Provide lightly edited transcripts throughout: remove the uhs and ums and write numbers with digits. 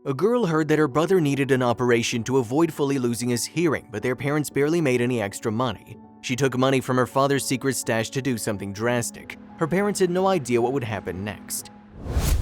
A girl heard that her brother needed an operation to avoid fully losing his hearing, but their parents barely made any extra money. She took money from her father's secret stash to do something drastic. Her parents had no idea what would happen next.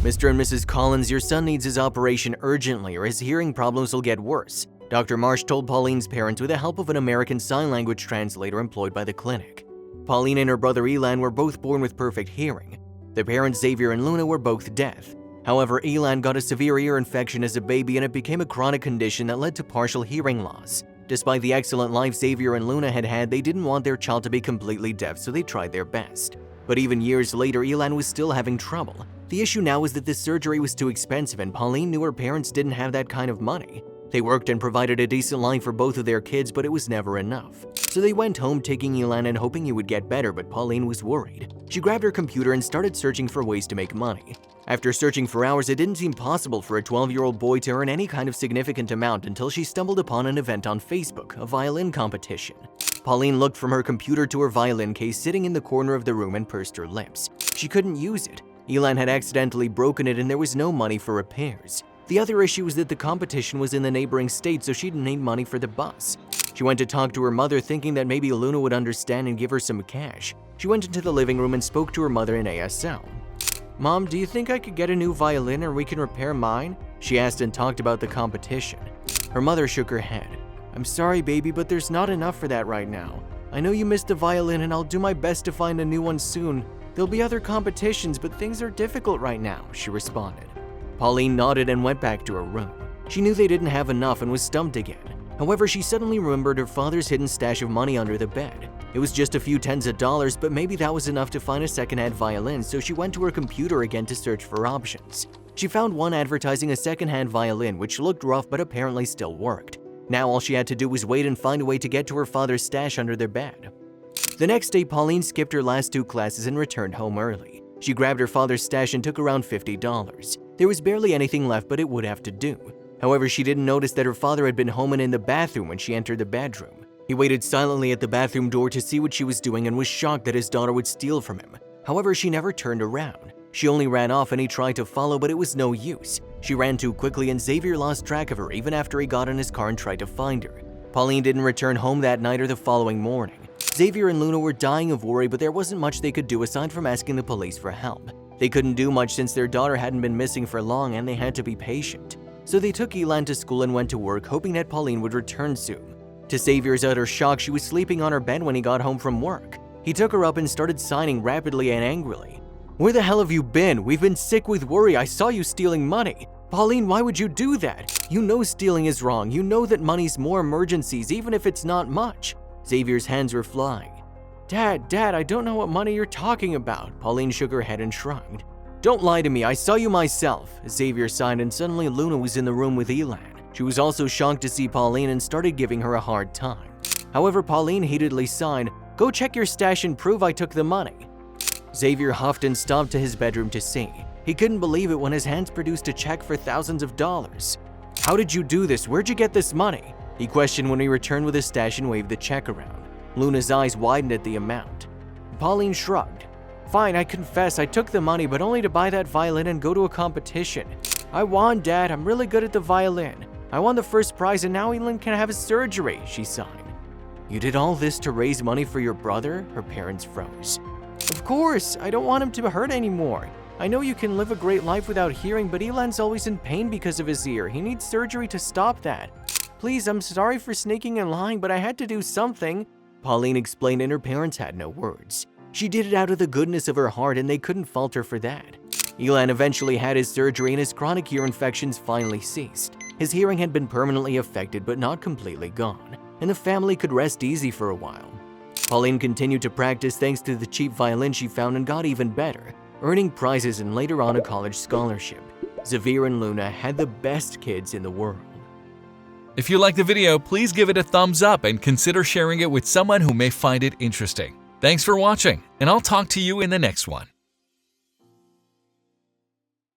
Mr. and Mrs. Collins, your son needs his operation urgently or his hearing problems will get worse, Dr. Marsh told Pauline's parents with the help of an American Sign Language translator employed by the clinic. Pauline and her brother Elan were both born with perfect hearing. Their parents Xavier and Luna were both deaf. However, Elan got a severe ear infection as a baby and it became a chronic condition that led to partial hearing loss. Despite the excellent life Xavier and Luna had had, they didn't want their child to be completely deaf, so they tried their best. But even years later, Elan was still having trouble. The issue now was that this surgery was too expensive and Pauline knew her parents didn't have that kind of money. They worked and provided a decent life for both of their kids, but it was never enough. So they went home taking Elan and hoping he would get better, but Pauline was worried. She grabbed her computer and started searching for ways to make money. After searching for hours, it didn't seem possible for a 12-year-old boy to earn any kind of significant amount until she stumbled upon an event on Facebook, a violin competition. Pauline looked from her computer to her violin case sitting in the corner of the room and pursed her lips. She couldn't use it. Elan had accidentally broken it and there was no money for repairs. The other issue was that the competition was in the neighboring state, so she didn't need money for the bus. She went to talk to her mother, thinking that maybe Luna would understand and give her some cash. She went into the living room and spoke to her mother in ASL. "Mom, do you think I could get a new violin or we can repair mine?" she asked and talked about the competition. Her mother shook her head. "I'm sorry, baby, but there's not enough for that right now. I know you missed the violin and I'll do my best to find a new one soon. There'll be other competitions, but things are difficult right now," she responded. Pauline nodded and went back to her room. She knew they didn't have enough and was stumped again. However, she suddenly remembered her father's hidden stash of money under the bed. It was just a few tens of dollars, but maybe that was enough to find a second-hand violin, so she went to her computer again to search for options. She found one advertising a second-hand violin, which looked rough but apparently still worked. Now all she had to do was wait and find a way to get to her father's stash under their bed. The next day, Pauline skipped her last 2 classes and returned home early. She grabbed her father's stash and took around $50. There was barely anything left, but it would have to do. However, she didn't notice that her father had been home and in the bathroom when she entered the bedroom. He waited silently at the bathroom door to see what she was doing and was shocked that his daughter would steal from him. However, she never turned around. She only ran off and he tried to follow, but it was no use. She ran too quickly and Xavier lost track of her even after he got in his car and tried to find her. Pauline didn't return home that night or the following morning. Xavier and Luna were dying of worry, but there wasn't much they could do aside from asking the police for help. They couldn't do much since their daughter hadn't been missing for long and they had to be patient. So they took Elan to school and went to work, hoping that Pauline would return soon. To Xavier's utter shock, she was sleeping on her bed when he got home from work. He took her up and started signing rapidly and angrily. "Where the hell have you been? We've been sick with worry. I saw you stealing money. Pauline, why would you do that? You know stealing is wrong. You know that money's more emergencies, even if it's not much." Xavier's hands were flying. Dad, I don't know what money you're talking about." Pauline shook her head and shrugged. "Don't lie to me, I saw you myself." Xavier sighed and suddenly Luna was in the room with Elan. She was also shocked to see Pauline and started giving her a hard time. However, Pauline heatedly sighed, "Go check your stash and prove I took the money." Xavier huffed and stomped to his bedroom to see. He couldn't believe it when his hands produced a check for thousands of dollars. "How did you do this? Where'd you get this money?" he questioned when he returned with his stash and waved the check around. Luna's eyes widened at the amount. Pauline shrugged. "Fine, I confess, I took the money, but only to buy that violin and go to a competition. I won, Dad, I'm really good at the violin. I won the first prize and now Elan can have his surgery," she sighed. "You did all this to raise money for your brother?" Her parents froze. "Of course, I don't want him to hurt anymore. I know you can live a great life without hearing, but Elan's always in pain because of his ear. He needs surgery to stop that. Please, I'm sorry for sneaking and lying, but I had to do something," Pauline explained, and her parents had no words. She did it out of the goodness of her heart and they couldn't fault her for that. Elan eventually had his surgery and his chronic ear infections finally ceased. His hearing had been permanently affected but not completely gone, and the family could rest easy for a while. Pauline continued to practice thanks to the cheap violin she found and got even better, earning prizes and later on a college scholarship. Xavier and Luna had the best kids in the world. If you liked the video, please give it a thumbs up and consider sharing it with someone who may find it interesting. Thanks for watching, and I'll talk to you in the next one.